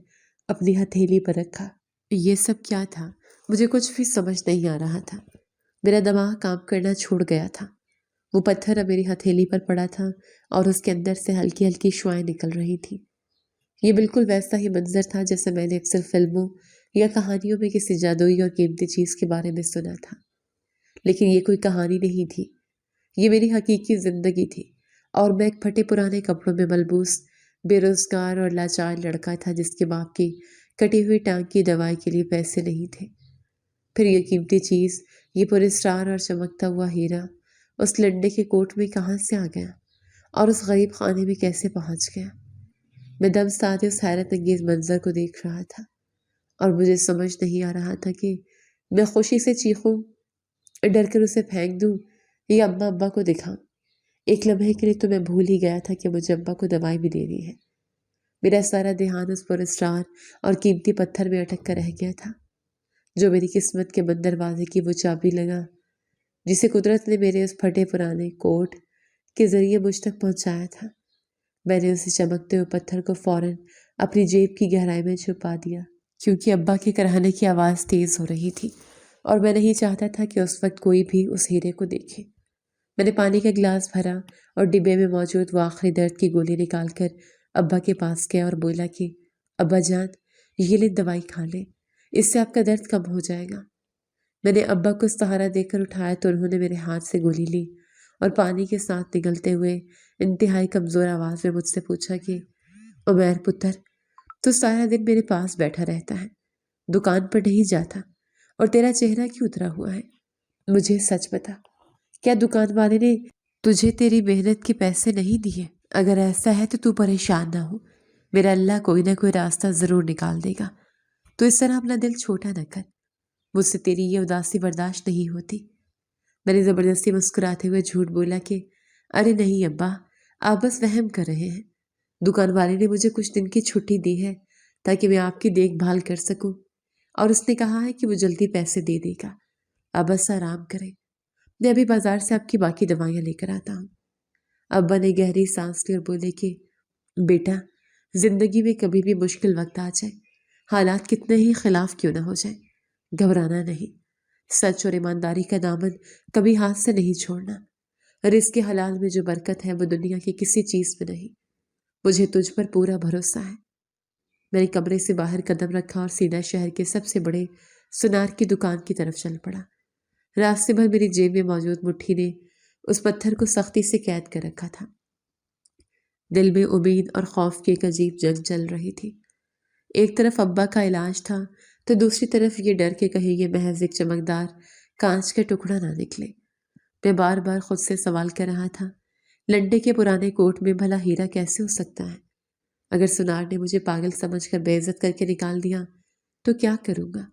اپنی ہتھیلی پر رکھا۔ یہ سب کیا تھا؟ مجھے کچھ بھی سمجھ نہیں آ رہا تھا۔ میرا دماغ کام کرنا چھوڑ گیا تھا۔ وہ پتھر اب میری ہتھیلی پر پڑا تھا اور اس کے اندر سے ہلکی ہلکی شعائیں نکل رہی تھی۔ یہ بالکل ویسا ہی منظر تھا جیسے میں نے اکثر فلموں یا کہانیوں میں کسی جادوئی اور قیمتی چیز کے بارے میں سنا تھا، لیکن یہ کوئی کہانی نہیں تھی، یہ میری حقیقی زندگی تھی، اور میں ایک پھٹے پرانے کپڑوں میں ملبوس بے روزگار اور لاچار لڑکا تھا جس کے باپ کی کٹی ہوئی ٹانگ کی دوائی کے لیے پیسے نہیں تھے۔ پھر یہ قیمتی چیز، یہ پراسرار اور چمکتا ہوا ہیرا اس لنڈے کے کوٹ میں کہاں سے آ گیا اور اس غریب خانے میں کیسے پہنچ گیا؟ میں دم ساتھ اس حیرت انگیز منظر کو دیکھ رہا تھا اور مجھے سمجھ نہیں آ رہا تھا کہ میں خوشی سے چیخوں، ڈر کر اسے پھینک دوں یا اماں ابا کو دکھاؤں۔ ایک لمحے کے لیے تو میں بھول ہی گیا تھا کہ مجھے ابا کو دوائی بھی دینی ہے۔ میرا سارا دھیان اس پراسرار اور قیمتی پتھر میں اٹک کر رہ گیا تھا، جو میری قسمت کے بند دروازے کی وہ چابی لگا جسے قدرت نے میرے اس پھٹے پرانے کوٹ کے ذریعے مجھ تک پہنچایا تھا۔ میں نے اسے چمکتے ہوئے پتھر کو فوراً اپنی جیب کی گہرائی میں چھپا دیا، کیونکہ ابا کے کراہنے کی آواز تیز ہو رہی تھی اور میں نہیں چاہتا تھا کہ اس وقت کوئی بھی اس ہیرے کو دیکھے۔ میں نے پانی کا گلاس بھرا اور ڈبے میں موجود وہ آخری درد کی گولی نکال کر ابا کے پاس گیا اور بولا کہ ابا جان، یہ لے دوائی کھا لیں، اس سے آپ کا درد کم ہو جائے گا۔ میں نے ابا کو سہارا دے کر اٹھایا تو انہوں نے میرے ہاتھ سے گولی لی اور پانی کے ساتھ نگلتے ہوئے انتہائی کمزور آواز میں مجھ سے پوچھا کہ عمیر پتر، تو سارا دن میرے پاس بیٹھا رہتا ہے، دکان پر نہیں جاتا، اور تیرا چہرہ کیوں اترا ہوا ہے؟ مجھے سچ بتا، کیا دکان والے نے تجھے تیری محنت کے پیسے نہیں دیے؟ اگر ایسا ہے تو تو پریشان نہ ہو، میرا اللہ کوئی نہ کوئی راستہ ضرور نکال دے گا۔ تو اس طرح اپنا دل چھوٹا نہ کر، مجھ سے تیری یہ اداسی برداشت نہیں ہوتی۔ میں نے زبردستی مسکراتے ہوئے جھوٹ بولا کہ ارے نہیں ابا، آپ بس وہم کر رہے ہیں، دکان والے نے مجھے کچھ دن کی چھٹی دی ہے تاکہ میں آپ کی دیکھ بھال کر سکوں، اور اس نے کہا ہے کہ وہ جلدی پیسے دے دے گا، آپ بس آرام کریں، میں ابھی بازار سے آپ کی باقی دوائیاں لے کر آتا ہوں۔ ابا نے گہری سانس لی اور بولے کہ بیٹا، زندگی میں کبھی بھی مشکل وقت آ جائے، حالات کتنے ہی خلاف کیوں نہ ہو جائے، گھبرانا نہیں، سچ اور ایمانداری کا دامن کبھی ہاتھ سے نہیں چھوڑنا، رزق کے حلال میں جو برکت ہے وہ دنیا کی کسی چیز میں نہیں۔ مجھے تجھ پر پورا بھروسہ ہے۔ میں نے کمرے سے باہر قدم رکھا اور سیدھا شہر کے سب سے بڑے سنار کی دکان کی طرف چل پڑا۔ راستے بھر میری جیب میں موجود مٹھی نے اس پتھر کو سختی سے قید کر رکھا تھا۔ دل میں امید اور خوف کی ایک عجیب جنگ چل رہی تھی۔ ایک طرف ابا کا علاج تھا تو دوسری طرف یہ ڈر کے کہیں یہ محض ایک چمکدار کانچ کا ٹکڑا نہ نکلے۔ میں بار بار خود سے سوال کر رہا تھا، لنڈے کے پرانے کوٹ میں بھلا ہیرا کیسے ہو سکتا ہے؟ اگر سنار نے مجھے پاگل سمجھ کر بے عزت کر کے نکال دیا تو کیا کروں گا؟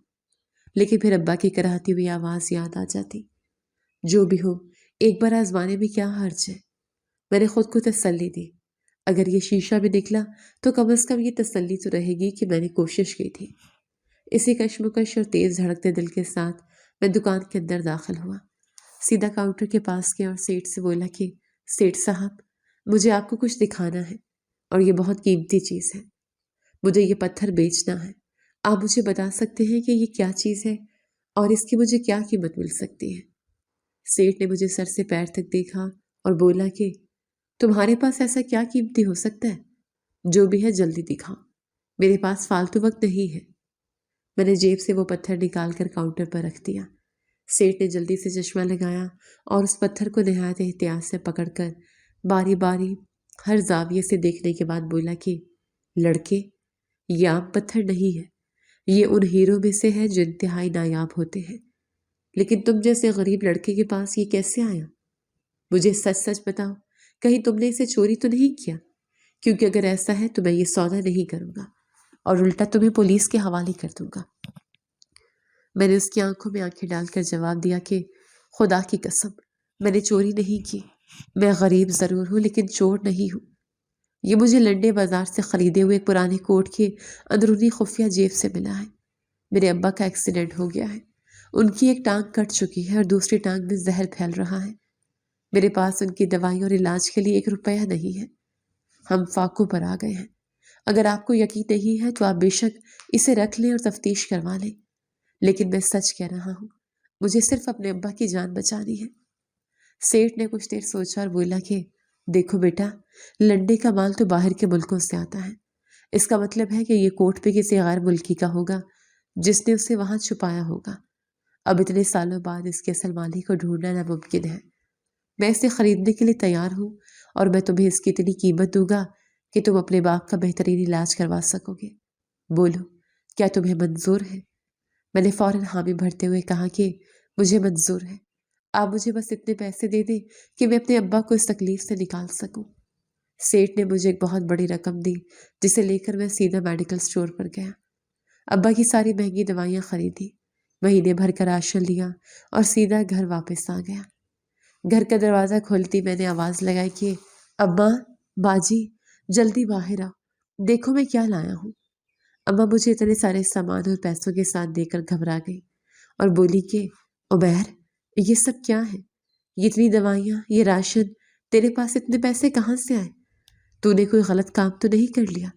لیکن پھر ابا کی کراہتی ہوئی آواز یاد آ جاتی، جو بھی ہو ایک بار آزمانے میں کیا حرج ہے۔ میں نے خود کو تسلی دی، اگر یہ شیشہ بھی نکلا تو کم از کم یہ تسلی تو رہے گی کہ میں نے کوشش کی تھی۔ اسی کشمکش اور تیز دھڑکتے دل کے ساتھ میں دکان کے اندر داخل ہوا، سیدھا کاؤنٹر کے پاس گیا اور سیٹ سے بولا کہ سیٹ صاحب، مجھے آپ کو کچھ دکھانا ہے اور یہ بہت قیمتی چیز ہے، مجھے یہ پتھر بیچنا ہے۔ آپ مجھے بتا سکتے ہیں کہ یہ کیا چیز ہے اور اس کی مجھے کیا قیمت مل سکتی ہے؟ سیٹ نے مجھے سر سے پیر تک دیکھا اور بولا کہ تمہارے پاس ایسا کیا قیمتی ہو سکتا ہے؟ جو بھی ہے جلدی دکھاؤ، میرے پاس فالتو وقت نہیں ہے۔ میں نے جیب سے وہ پتھر نکال کر کاؤنٹر پر رکھ دیا۔ سیٹ نے جلدی سے چشمہ لگایا اور اس پتھر کو نہایت احتیاط سے پکڑ کر باری باری ہر زاویے سے دیکھنے کے بعد بولا کہ لڑکے، یہ عام پتھر نہیں ہے، یہ ان ہیروں میں سے ہے جو انتہائی نایاب ہوتے ہیں، لیکن تم جیسے غریب لڑکے کے پاس یہ کیسے آیا؟ مجھے سچ سچ بتاؤ، کہیں تم نے اسے چوری تو نہیں کیا؟ کیونکہ اگر ایسا ہے تو میں یہ سودا نہیں کروں گا اور الٹا تمہیں پولیس کے حوالے کر دوں گا۔ میں نے اس کی آنکھوں میں آنکھیں ڈال کر جواب دیا کہ خدا کی قسم میں نے چوری نہیں کی، میں غریب ضرور ہوں لیکن چور نہیں ہوں۔ یہ مجھے لنڈے بازار سے خریدے ہوئے ایک پرانے کوٹ کے اندرونی خفیہ جیب سے ملا ہے۔ میرے ابا کا ایکسیڈنٹ ہو گیا ہے، ان کی ایک ٹانگ کٹ چکی ہے اور دوسری ٹانگ میں زہر پھیل رہا ہے۔ میرے پاس ان کی دوائیوں اور علاج کے لیے 1 روپیہ نہیں ہے۔ ہم فاقوں پر آ گئے ہیں۔ اگر آپ کو یقین نہیں ہے تو آپ بے شک اسے رکھ لیں اور تفتیش کروا لیں، لیکن میں سچ کہہ رہا ہوں، مجھے صرف اپنے ابا کی جان بچانی ہے۔ سیٹھ نے کچھ دیر سوچا اور بولا کہ دیکھو بیٹا، لنڈے کا مال تو باہر کے ملکوں سے آتا ہے، اس کا مطلب ہے کہ یہ کوٹ پہ کسی غیر ملکی کا ہوگا جس نے اسے وہاں چھپایا ہوگا۔ اب اتنے سالوں بعد اس کے اصل مالک کو ڈھونڈنا ناممکن ہے۔ میں اسے خریدنے کے لیے تیار ہوں اور میں تمہیں اس کی اتنی قیمت دوں گا کہ تم اپنے باپ کا بہترین علاج کروا سکو گے۔ بولو، کیا تمہیں منظور ہے؟ میں نے فوراً حامی بھرتے ہوئے کہا کہ مجھے منظور ہے، آپ مجھے بس اتنے پیسے دے دیں کہ میں اپنے ابا کو اس تکلیف سے نکال سکوں۔ سیٹھ نے مجھے ایک بہت بڑی رقم دی جسے لے کر میں سیدھا میڈیکل سٹور پر گیا۔ ابا کی ساری مہنگی دوائیاں خریدی، مہینے بھر کا راشن لیا اور سیدھا گھر واپس آ گیا۔ گھر کا دروازہ کھولتی میں نے آواز لگائی کہ ابا، باجی، جلدی باہر آؤ، دیکھو میں کیا لایا ہوں۔ اماں مجھے اتنے سارے سامان اور پیسوں کے ساتھ دے کر گھبرا گئی اور بولی کہ عبیر، یہ سب کیا ہے؟ یہ اتنی دوائیاں، یہ راشن، تیرے پاس اتنے پیسے کہاں سے آئے؟ تو نے کوئی غلط کام تو نہیں کر لیا؟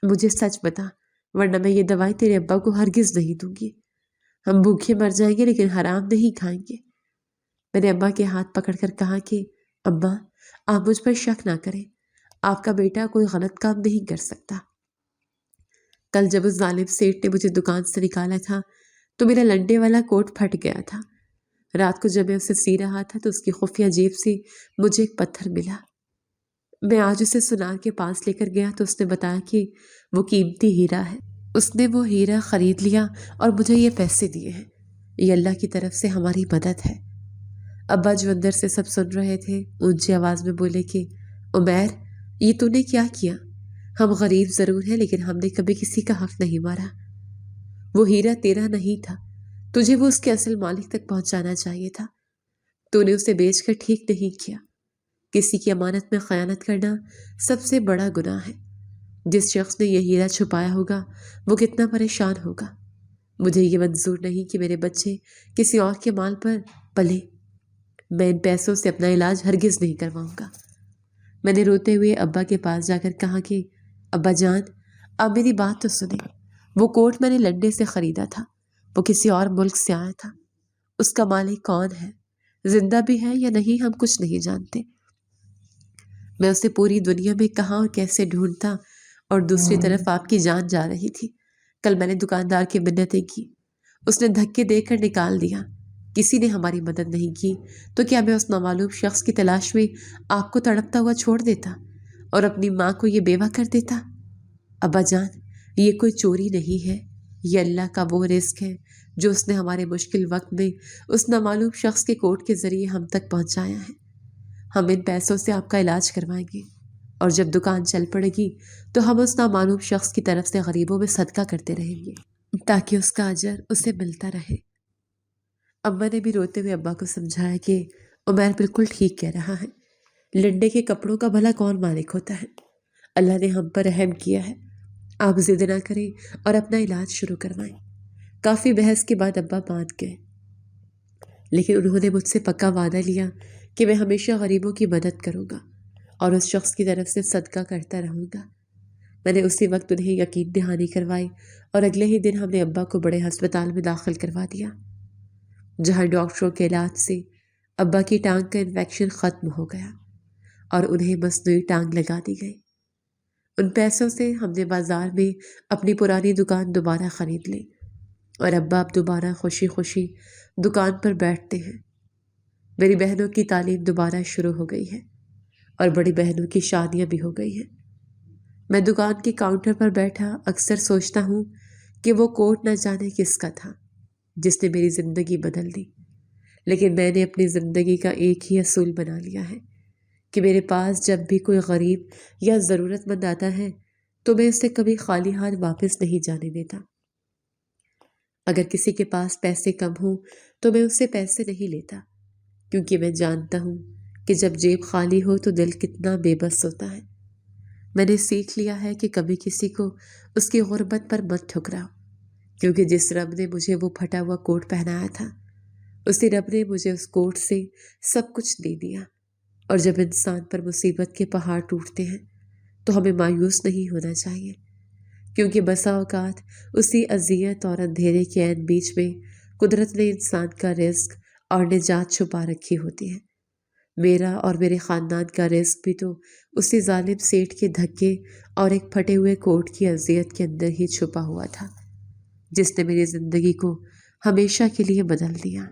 مجھے سچ بتا، ورنہ میں یہ دوائی تیرے ابا کو ہرگز نہیں دوں گی۔ ہم بھوکے مر جائیں گے لیکن حرام نہیں کھائیں گے۔ میں نے ابا کے ہاتھ پکڑ کر کہا کہ ابا، آپ مجھ پر شک نہ کریں، آپ کا بیٹا کوئی غلط کام نہیں کر سکتا۔ کل جب اس ظالم سیٹھ نے مجھے دکان سے نکالا تھا تو میرا لنڈے والا کوٹ پھٹ گیا تھا۔ رات کو جب میں اسے سی رہا تھا تو اس کی خفیہ جیب سے مجھے ایک پتھر ملا۔ میں آج اسے سنار کے پاس لے کر گیا تو اس نے بتایا کہ وہ قیمتی ہیرا ہے، اس نے وہ ہیرا خرید لیا اور مجھے یہ پیسے دیے ہیں۔ یہ اللہ کی طرف سے ہماری مدد ہے۔ ابا جو اندر سے سب سن رہے تھے اونچی آواز میں بولے کہ عمیر، یہ تو نے کیا کیا؟ ہم غریب ضرور ہیں لیکن ہم نے کبھی کسی کا حق نہیں مارا۔ وہ ہیرا تیرا نہیں تھا، تجھے وہ اس کے اصل مالک تک پہنچانا چاہیے تھا۔ تو نے اسے بیچ کر ٹھیک نہیں کیا۔ کسی کی امانت میں خیانت کرنا سب سے بڑا گناہ ہے۔ جس شخص نے یہ ہیرا چھپایا ہوگا وہ کتنا پریشان ہوگا۔ مجھے یہ منظور نہیں کہ میرے بچے کسی اور کے مال پر پلے۔ میں ان پیسوں سے اپنا علاج ہرگز نہیں کرواؤں گا۔ میں نے روتے ہوئے ابا کے پاس جا کر کہا کہ ابا جان، اب میری بات تو سنیں۔ وہ کوٹ میں نے لنڈے سے خریدا تھا، وہ کسی اور ملک سے آیا تھا۔ اس کا مالک کون ہے، زندہ بھی ہے یا نہیں، ہم کچھ نہیں جانتے۔ میں اسے پوری دنیا میں کہاں اور کیسے ڈھونڈتا، اور دوسری طرف آپ کی جان جا رہی تھی۔ کل میں نے دکاندار کی منتیں کی، اس نے دھکے دے کر نکال دیا۔ کسی نے ہماری مدد نہیں کی تو کیا میں اس نامعلوم شخص کی تلاش میں آپ کو تڑپتا ہوا چھوڑ دیتا اور اپنی ماں کو یہ بیوہ کر دیتا؟ ابا جان، یہ کوئی چوری نہیں ہے، یہ اللہ کا وہ رزق ہے جو اس نے ہمارے مشکل وقت میں اس نامعلوم شخص کے کوٹ کے ذریعے ہم تک پہنچایا ہے۔ ہم ان پیسوں سے آپ کا علاج کروائیں گے اور جب دکان چل پڑے گی تو ہم اس نامعلوم شخص کی طرف سے غریبوں میں صدقہ کرتے رہیں گے تاکہ اس کا اجر اسے ملتا رہے۔ اماں نے بھی روتے ہوئے ابا کو سمجھایا کہ عمیر بالکل ٹھیک کہہ رہا ہے، لنڈے کے کپڑوں کا بھلا کون مالک ہوتا ہے؟ اللہ نے ہم پر رحم کیا ہے۔ آپ ضد نہ کریں اور اپنا علاج شروع کروائیں۔ کافی بحث کے بعد ابا مان گئے، لیکن انہوں نے مجھ سے پکا وعدہ لیا کہ میں ہمیشہ غریبوں کی مدد کروں گا اور اس شخص کی طرف سے صدقہ کرتا رہوں گا۔ میں نے اسی وقت انہیں یقین دہانی کروائی اور اگلے ہی دن ہم نے ابا کو بڑے ہسپتال میں داخل کروا دیا، جہاں ڈاکٹروں کے علاج سے ابا کی ٹانگ کا انفیکشن ختم ہو گیا اور انہیں مصنوعی ٹانگ لگا دی گئی۔ ان پیسوں سے ہم نے بازار میں اپنی پرانی دکان دوبارہ خرید لی اور ابا اب دوبارہ خوشی خوشی دکان پر بیٹھتے ہیں۔ میری بہنوں کی تعلیم دوبارہ شروع ہو گئی ہے اور بڑی بہنوں کی شادیاں بھی ہو گئی ہیں۔ میں دکان کے کاؤنٹر پر بیٹھا اکثر سوچتا ہوں کہ وہ کوٹ نہ جانے کس کا تھا جس نے میری زندگی بدل دی، لیکن میں نے اپنی زندگی کا ایک ہی اصول بنا لیا ہے کہ میرے پاس جب بھی کوئی غریب یا ضرورت مند آتا ہے تو میں اسے کبھی خالی ہاتھ واپس نہیں جانے دیتا۔ اگر کسی کے پاس پیسے کم ہوں تو میں اس سے پیسے نہیں لیتا، کیونکہ میں جانتا ہوں کہ جب جیب خالی ہو تو دل کتنا بے بس ہوتا ہے۔ میں نے سیکھ لیا ہے کہ کبھی کسی کو اس کی غربت پر مت ٹھکراؤ، کیونکہ جس رب نے مجھے وہ پھٹا ہوا کوٹ پہنایا تھا، اسی رب نے مجھے اس کوٹ سے سب کچھ دے دیا۔ اور جب انسان پر مصیبت کے پہاڑ ٹوٹتے ہیں تو ہمیں مایوس نہیں ہونا چاہیے، کیونکہ بسا اوقات اسی اذیت اور اندھیرے کے عین بیچ میں قدرت نے انسان کا رزق اور نجات چھپا رکھی ہوتی ہے۔ میرا اور میرے خاندان کا رزق بھی تو اسی ظالم سیٹھ کے دھکے اور ایک پھٹے ہوئے کوٹ کی اذیت کے اندر ہی چھپا ہوا تھا، جس نے میری زندگی کو ہمیشہ کے لیے بدل دیا۔